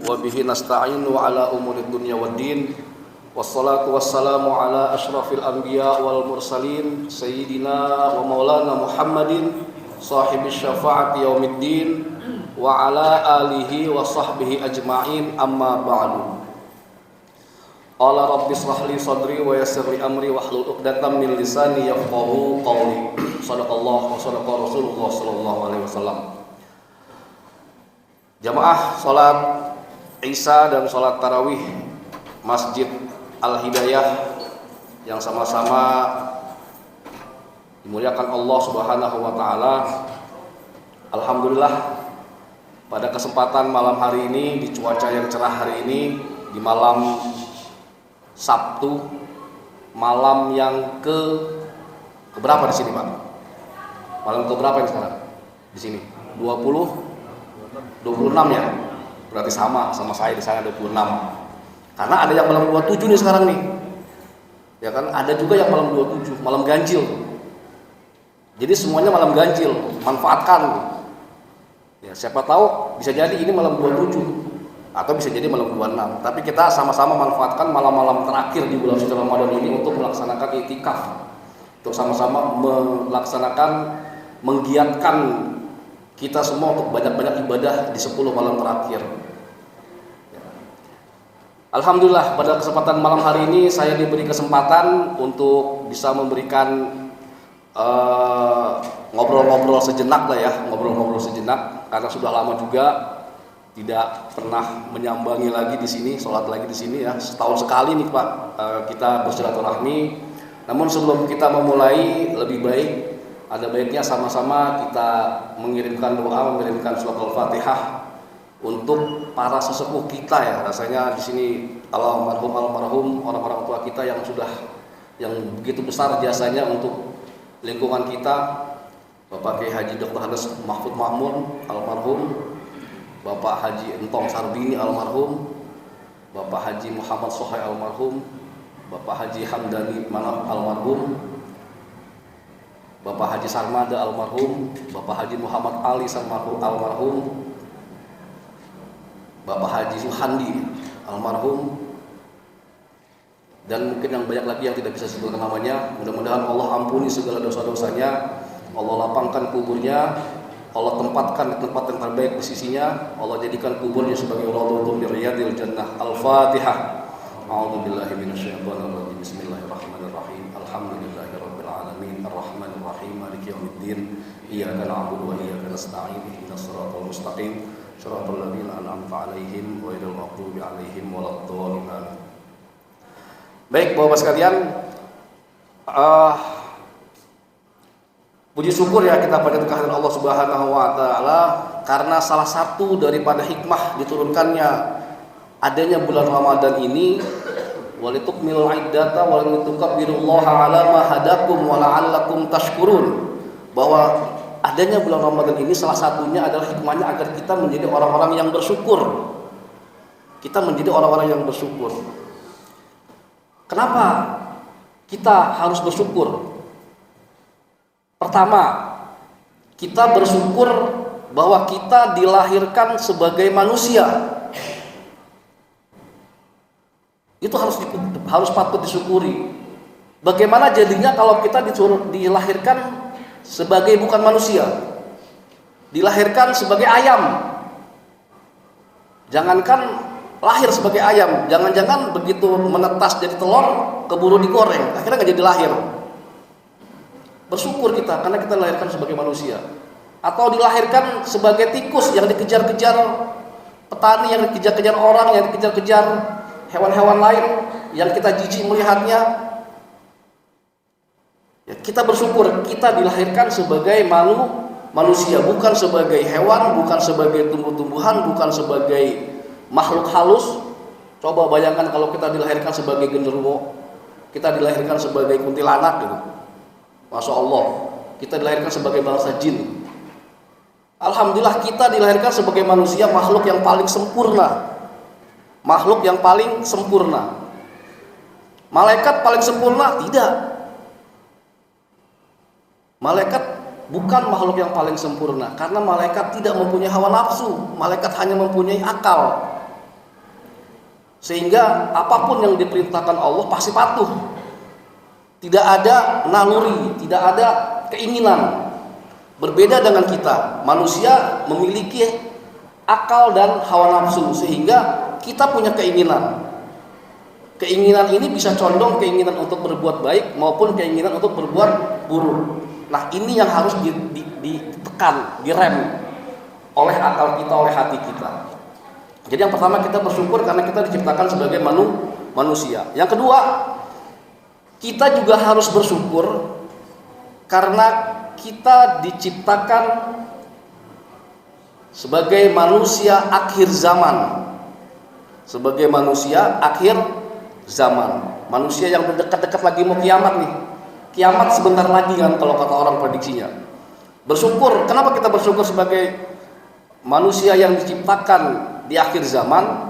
wa bihi nasta'inu ala umuri dunya waddin. Wassalatu wassalamu ala asyrafil anbiya wal mursalin sayyidina wa maulana Muhammadin sahibis syafa'ati yaumiddin wa ala alihi wa sahbihi ajma'in, amma ba'du. Qala rabbi shrah li sadri wa yassir li amri wahlul 'uqdatam min lisani yafqahu qawli. Shadaqallahu wa shadaqa Rasulullah sallallahu alaihi wasallam. Jamaah salat Isya dan salat tarawih Masjid Al-Hidayah yang sama-sama dimuliakan Allah Subhanahu wa taala. Alhamdulillah, pada kesempatan malam hari ini, di cuaca yang cerah hari ini, di malam Sabtu, malam yang keberapa di sini, Pak? Malam keberapa ini sekarang? Di sini 26 ya. Berarti sama saya di sana 26. Karena ada yang malam 27 nih sekarang nih. Ya kan, ada juga yang malam 27, malam ganjil. Jadi semuanya malam ganjil, manfaatkan. Ya, siapa tahu bisa jadi ini malam 27 atau bisa jadi malam 26. Tapi kita sama-sama manfaatkan malam-malam terakhir di bulan suci Ramadan ini untuk melaksanakan iktikaf. Untuk sama-sama menggiatkan kita semua untuk banyak-banyak ibadah di 10 malam terakhir. Alhamdulillah, pada kesempatan malam hari ini saya diberi kesempatan untuk bisa memberikan ngobrol-ngobrol sejenak lah ya, ngobrol-ngobrol sejenak, karena sudah lama juga tidak pernah menyambangi lagi di sini, sholat lagi di sini ya. Setahun sekali nih Pak, kita bersilaturahmi. Namun sebelum kita memulai, lebih baik ada baiknya sama-sama kita mengirimkan doa, mengirimkan surat Al-Fatihah untuk para sesepuh kita ya. Rasanya di sini almarhum orang-orang tua kita yang begitu besar jasanya untuk lingkungan kita. Bapak Kiai Haji Dr. Handes Mahfud Ma'mun almarhum, Bapak Haji Entong Sarbini almarhum, Bapak Haji Muhammad Sohai almarhum, Bapak Haji Hamdani Manaf almarhum, Bapak Haji Sarmada almarhum, Bapak Haji Muhammad Ali Sarmahul almarhum, Bapak Haji Suhandi almarhum, dan mungkin yang banyak lagi yang tidak bisa disebutkan namanya. Mudah-mudahan Allah ampuni segala dosa-dosanya, Allah lapangkan kuburnya, Allah tempatkan di tempat yang terbaik di sisinya, Allah jadikan kuburnya sebagai rawdatun min riyadil jannah. Al-Fatihah. A'udzubillahi minasyaitonir rajim. Bismillahirrahmanirrahim. Alhamdulillahirabbil alamin, arrahmanirrahim, maliki yaumiddin. Iyyaka na'budu wa iyyaka nasta'in. Ihdinas siratal mustaqim. Shiratal ladzina an'amta 'alaihim ghairil maghdubi 'alaihim waladdallin. Baik, Bapak sekalian, puji syukur ya kita pada kehadiran Allah Subhanahu wa taala, karena salah satu daripada hikmah diturunkannya adanya bulan Ramadan ini, walitukmilul iddata walitukabbirullaha 'ala ma hadakum wa la'allakum tashkurun, bahwa adanya bulan Ramadan ini salah satunya adalah hikmahnya agar kita menjadi orang-orang yang bersyukur. Kita menjadi orang-orang yang bersyukur. Kenapa kita harus bersyukur? Pertama, kita bersyukur bahwa kita dilahirkan sebagai manusia. Itu harus patut disyukuri. Bagaimana jadinya kalau kita dilahirkan sebagai bukan manusia, dilahirkan sebagai ayam? Jangankan lahir sebagai ayam, jangan-jangan begitu menetas jadi telur keburu digoreng, akhirnya nggak jadi lahir. Bersyukur kita karena kita dilahirkan sebagai manusia. Atau dilahirkan sebagai tikus yang dikejar-kejar petani, yang dikejar-kejar orang, yang dikejar-kejar hewan-hewan lain yang kita jijik melihatnya. Ya, kita bersyukur kita dilahirkan sebagai manusia, bukan sebagai hewan, bukan sebagai tumbuh-tumbuhan, bukan sebagai makhluk halus. Coba bayangkan kalau kita dilahirkan sebagai genderuwo, kita dilahirkan sebagai kuntilanak gitu. Masya Allah, kita dilahirkan sebagai bangsa jin. Alhamdulillah kita dilahirkan sebagai manusia, makhluk yang paling sempurna. Makhluk yang paling sempurna. Malaikat paling sempurna? Tidak. Malaikat bukan makhluk yang paling sempurna, karena malaikat tidak mempunyai hawa nafsu. Malaikat hanya mempunyai akal. sehingga apapun yang diperintahkan Allah pasti patuh. Tidak ada naluri, tidak ada keinginan. Berbeda dengan kita, manusia memiliki akal dan hawa nafsu, sehingga kita punya keinginan. Keinginan ini bisa condong keinginan untuk berbuat baik maupun keinginan untuk berbuat buruk. Nah, ini yang harus ditekan, direm oleh akal kita, oleh hati kita. Jadi yang pertama, kita bersyukur karena kita diciptakan sebagai manusia. Yang kedua, kita juga harus bersyukur karena kita diciptakan sebagai manusia akhir zaman. Sebagai manusia akhir zaman. Manusia yang dekat-dekat lagi mau kiamat nih. Kiamat sebentar lagi kan kalau kata orang prediksinya. Bersyukur, kenapa kita bersyukur sebagai manusia yang diciptakan di akhir zaman?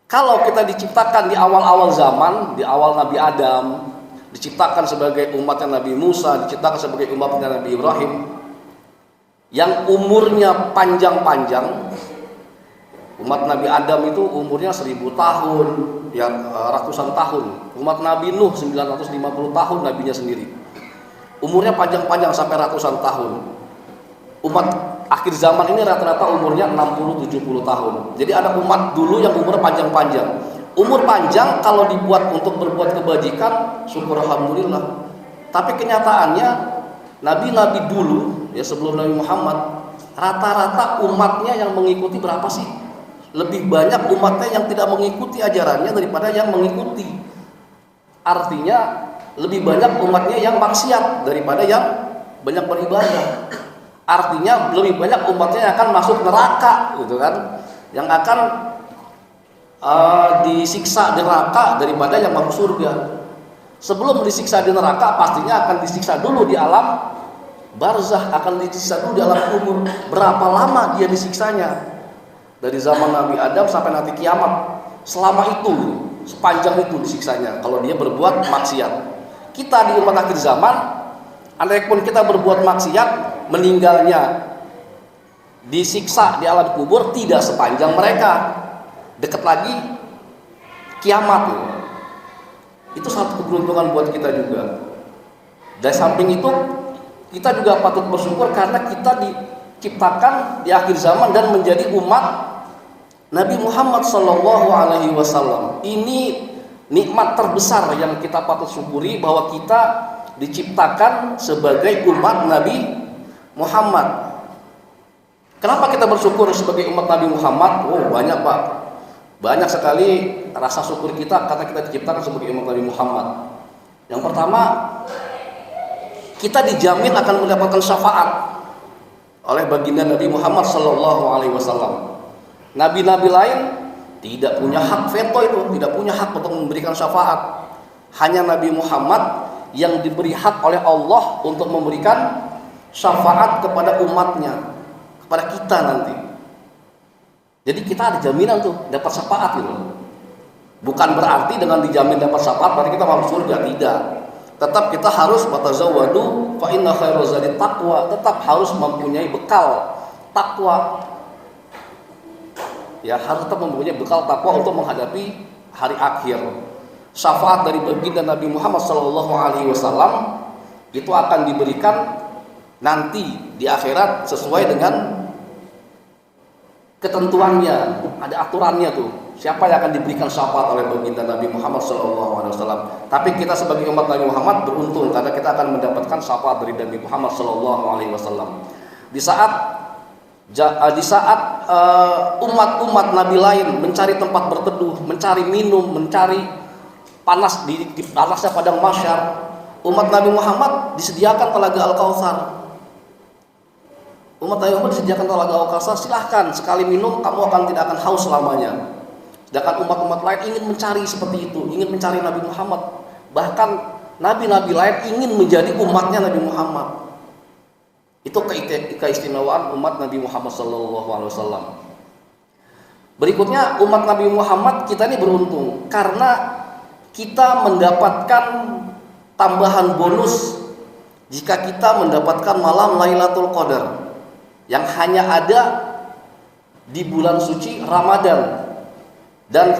Kalau kita diciptakan di awal-awal zaman, di awal Nabi Adam, diciptakan sebagai umatnya Nabi Musa, diciptakan sebagai umatnya Nabi Ibrahim, yang umurnya panjang-panjang. Umat Nabi Adam itu umurnya 1000 tahun, ya ratusan tahun. Umat Nabi Nuh 950 tahun, nabinya sendiri. Umurnya panjang-panjang sampai ratusan tahun. Umat akhir zaman ini rata-rata umurnya 60-70 tahun. Jadi ada umat dulu yang umur panjang-panjang. Umur panjang kalau dibuat untuk berbuat kebajikan, syukur alhamdulillah. Tapi kenyataannya nabi-nabi dulu ya sebelum Nabi Muhammad, rata-rata umatnya yang mengikuti berapa sih? Lebih banyak umatnya yang tidak mengikuti ajarannya daripada yang mengikuti. Artinya lebih banyak umatnya yang maksiat daripada yang banyak beribadah. Artinya lebih banyak umatnya yang akan masuk neraka, gitu kan? Yang akan disiksa di neraka daripada yang masuk surga. Sebelum disiksa di neraka, pastinya akan disiksa dulu di alam barzah, akan disiksa dulu di alam kubur. Berapa lama dia disiksanya? Dari zaman Nabi Adam sampai nanti kiamat. Selama itu, sepanjang itu disiksanya kalau dia berbuat maksiat. Kita di umat akhir zaman, andaikan kita berbuat maksiat, meninggalnya disiksa di alam kubur tidak sepanjang mereka. Dekat lagi kiamat. Itu satu keberuntungan buat kita juga. Dari samping itu, kita juga patut bersyukur karena kita diciptakan di akhir zaman dan menjadi umat Nabi Muhammad SAW. Ini nikmat terbesar yang kita patut syukuri, bahwa kita diciptakan sebagai umat Nabi Muhammad. Kenapa kita bersyukur sebagai umat Nabi Muhammad? Oh, banyak Pak. Banyak sekali rasa syukur kita karena kita diciptakan sebagai umat Nabi Muhammad. Yang pertama, kita dijamin akan mendapatkan syafaat oleh baginda Nabi Muhammad SAW. Nabi-nabi lain tidak punya hak veto itu, tidak punya hak untuk memberikan syafaat. Hanya Nabi Muhammad yang diberi hak oleh Allah untuk memberikan syafaat kepada umatnya, kepada kita nanti. Jadi kita ada jaminan tuh dapat syafaat gitu. Bukan berarti dengan dijamin dapat syafaat berarti kita masuk surga, tidak. Tetap kita harus watazawwadu fa inna khairaz zadi taqwa, tetap harus mempunyai bekal takwa. Ya, harus tetap mempunyai bekal takwa untuk menghadapi hari akhir. Syafaat dari baginda Nabi Muhammad SAW itu akan diberikan nanti di akhirat sesuai dengan ketentuannya, ada aturannya tuh. Siapa yang akan diberikan syafaat oleh baginda Nabi Muhammad SAW. Tapi kita sebagai umat Nabi Muhammad beruntung karena kita akan mendapatkan syafaat dari Nabi Muhammad SAW. Di saat umat-umat Nabi lain mencari tempat berteduh, mencari minum, mencari panas di panasnya padang mahsyar, umat Nabi Muhammad disediakan telaga Al-Kautsar. Umat Nabi Muhammad disediakan telaga Al-Kautsar, silahkan sekali minum kamu tidak akan haus selamanya. Sedangkan umat-umat lain ingin mencari seperti itu, ingin mencari Nabi Muhammad. Bahkan nabi-nabi lain ingin menjadi umatnya Nabi Muhammad. Itu keistimewaan umat Nabi Muhammad SAW. Berikutnya, umat Nabi Muhammad kita ini beruntung karena kita mendapatkan tambahan bonus jika kita mendapatkan malam Lailatul Qadar yang hanya ada di bulan suci Ramadan. Dan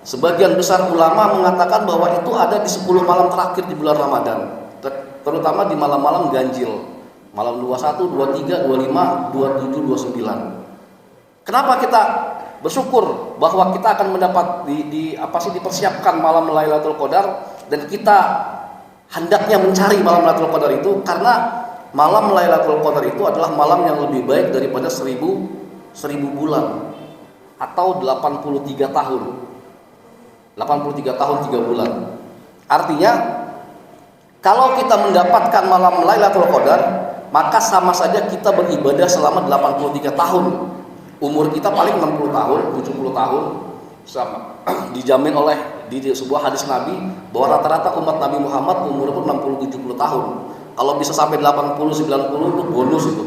sebagian besar ulama mengatakan bahwa itu ada di 10 malam terakhir di bulan Ramadan, terutama di malam-malam ganjil, malam 21, 23, 25, 27, 29. Kenapa kita bersyukur bahwa kita akan mendapat dipersiapkan malam Lailatul Qadar, dan kita hendaknya mencari malam Lailatul Qadar itu karena malam Lailatul Qadar itu adalah malam yang lebih baik daripada 1000 bulan atau 83 tahun. 83 tahun 3 bulan. Artinya kalau kita mendapatkan malam Lailatul Qadar, maka sama saja kita beribadah selama 83 tahun. Umur kita paling 60 tahun, 70 tahun, sama dijamin oleh di sebuah hadis Nabi bahwa rata-rata umat Nabi Muhammad umur pun 60-70 tahun. Kalau bisa sampai 80-90 itu bonus itu.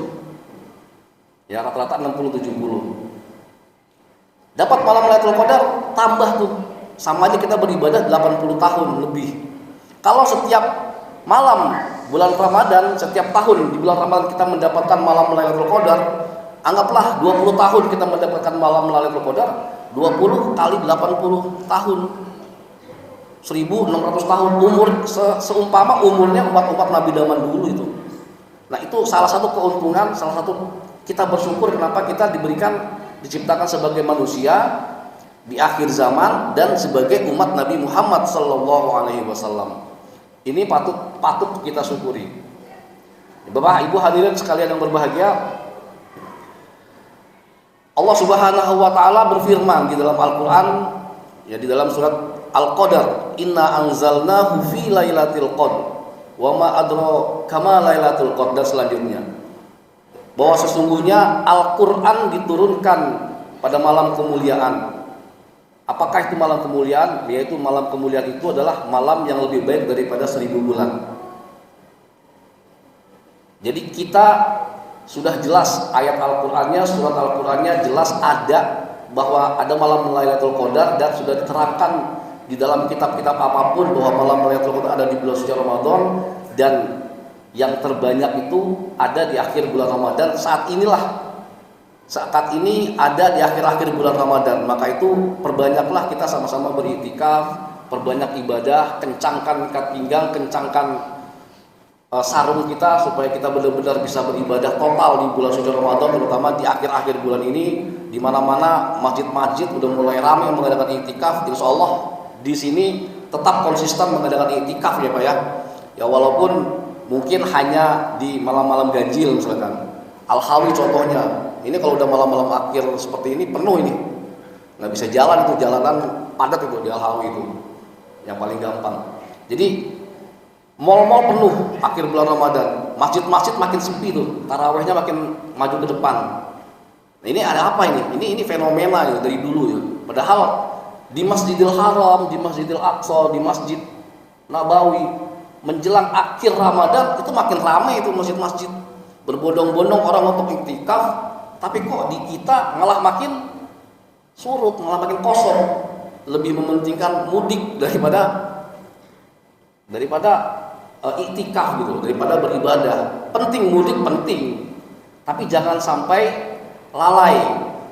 Ya, rata-rata 60-70. Dapat malam Lailatul Qadar tambah tuh. Sama aja kita beribadah 80 tahun lebih. Kalau setiap malam bulan Ramadan, setiap tahun di bulan Ramadan kita mendapatkan malam Lailatul Qadar, anggaplah 20 tahun kita mendapatkan malam Lailatul Qadar, 20 kali 80 tahun, 1600 tahun umur, seumpama umurnya umat-umat Nabi zaman dulu itu. Nah, itu salah satu keuntungan, salah satu kita bersyukur kenapa kita diciptakan sebagai manusia di akhir zaman dan sebagai umat Nabi Muhammad sallallahu alaihi wasallam. Ini patut kita syukuri. Bapak Ibu hadirin sekalian yang berbahagia, Allah Subhanahu wa taala berfirman di dalam Al-Qur'an, ya, di dalam surat Al-Qadar, "Inna anzalnahu fi lailatul qadr wa ma adraka ma lailatul qadr," dan selanjutnya. Bahwa sesungguhnya Al-Qur'an diturunkan pada malam kemuliaan. Apakah itu malam kemuliaan? Yaitu malam kemuliaan itu adalah malam yang lebih baik daripada 1000 bulan. Jadi kita sudah jelas ayat Al-Qur'annya, surat Al-Qur'annya jelas ada bahwa ada malam Lailatul Qadar, dan sudah diterangkan di dalam kitab-kitab apapun bahwa malam Lailatul Qadar ada di bulan suci Ramadan, dan yang terbanyak itu ada di akhir bulan Ramadan. Saat ini ada di akhir-akhir bulan Ramadan. Maka itu perbanyaklah kita sama-sama beriktikaf, perbanyak ibadah, kencangkan ikat pinggang, kencangkan sarung kita supaya kita benar-benar bisa beribadah total di bulan suci Ramadan, terutama di akhir-akhir bulan ini, di mana-mana masjid-masjid udah mulai ramai mengadakan iktikaf. Insya Allah di sini tetap konsisten mengadakan iktikaf ya Pak ya. Ya, walaupun mungkin hanya di malam-malam ganjil misalkan. Al-Hawi contohnya. Ini kalau udah malam-malam akhir seperti ini penuh ini. Nggak bisa jalan itu, jalanan padat itu di Al-Hawi itu. Yang paling gampang. Jadi mal-mal penuh akhir bulan Ramadan, masjid-masjid makin sepi tuh, tarawehnya makin maju ke depan. Nah, ini ada apa ini? Ini fenomena ya dari dulu ya. Padahal di Masjidil Haram, di Masjidil Aqsa, di Masjid Nabawi menjelang akhir Ramadan itu makin ramai itu masjid-masjid, berbondong-bondong orang untuk iktikaf. Tapi kok di kita malah makin surut, malah makin kosong. Lebih mementingkan mudik daripada iktikaf gitu, daripada beribadah. Penting mudik, penting, tapi jangan sampai lalai.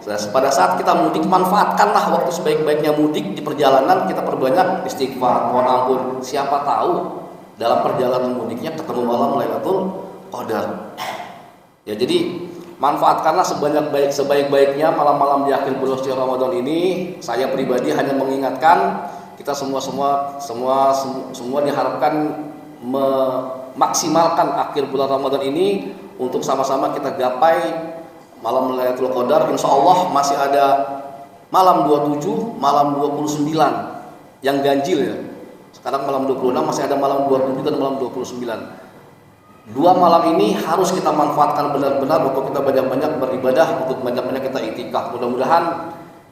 Pada saat kita mudik, manfaatkanlah waktu sebaik-baiknya mudik. Di perjalanan kita perbanyak istighfar, mohon ampun. Siapa tahu dalam perjalanan mudiknya ketemu malam Lailatul Qadar. Ya, jadi manfaatkanlah sebaik-baiknya malam-malam di akhir bulan suci Ramadan ini. Saya pribadi hanya mengingatkan kita semua diharapkan memaksimalkan akhir bulan Ramadan ini untuk sama-sama kita gapai malam Lailatul Qadar. Insya Allah masih ada malam 27, malam 29 yang ganjil ya. Sekarang malam 26, masih ada malam 27 dan malam 29. Dua malam ini harus kita manfaatkan benar-benar untuk kita banyak-banyak beribadah, untuk banyak-banyak kita iktikaf.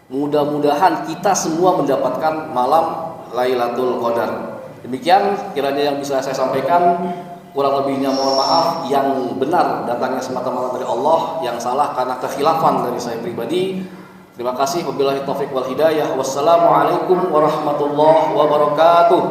Mudah-mudahan kita semua mendapatkan malam Lailatul Qadar. Demikian kiranya yang bisa saya sampaikan. Kurang lebihnya mohon maaf. Yang benar datangnya semata-mata dari Allah, yang salah karena kekhilafan dari saya pribadi. Terima kasih. Wabillahi taufiq wal hidayah. Wassalamualaikum warahmatullahi wabarakatuh.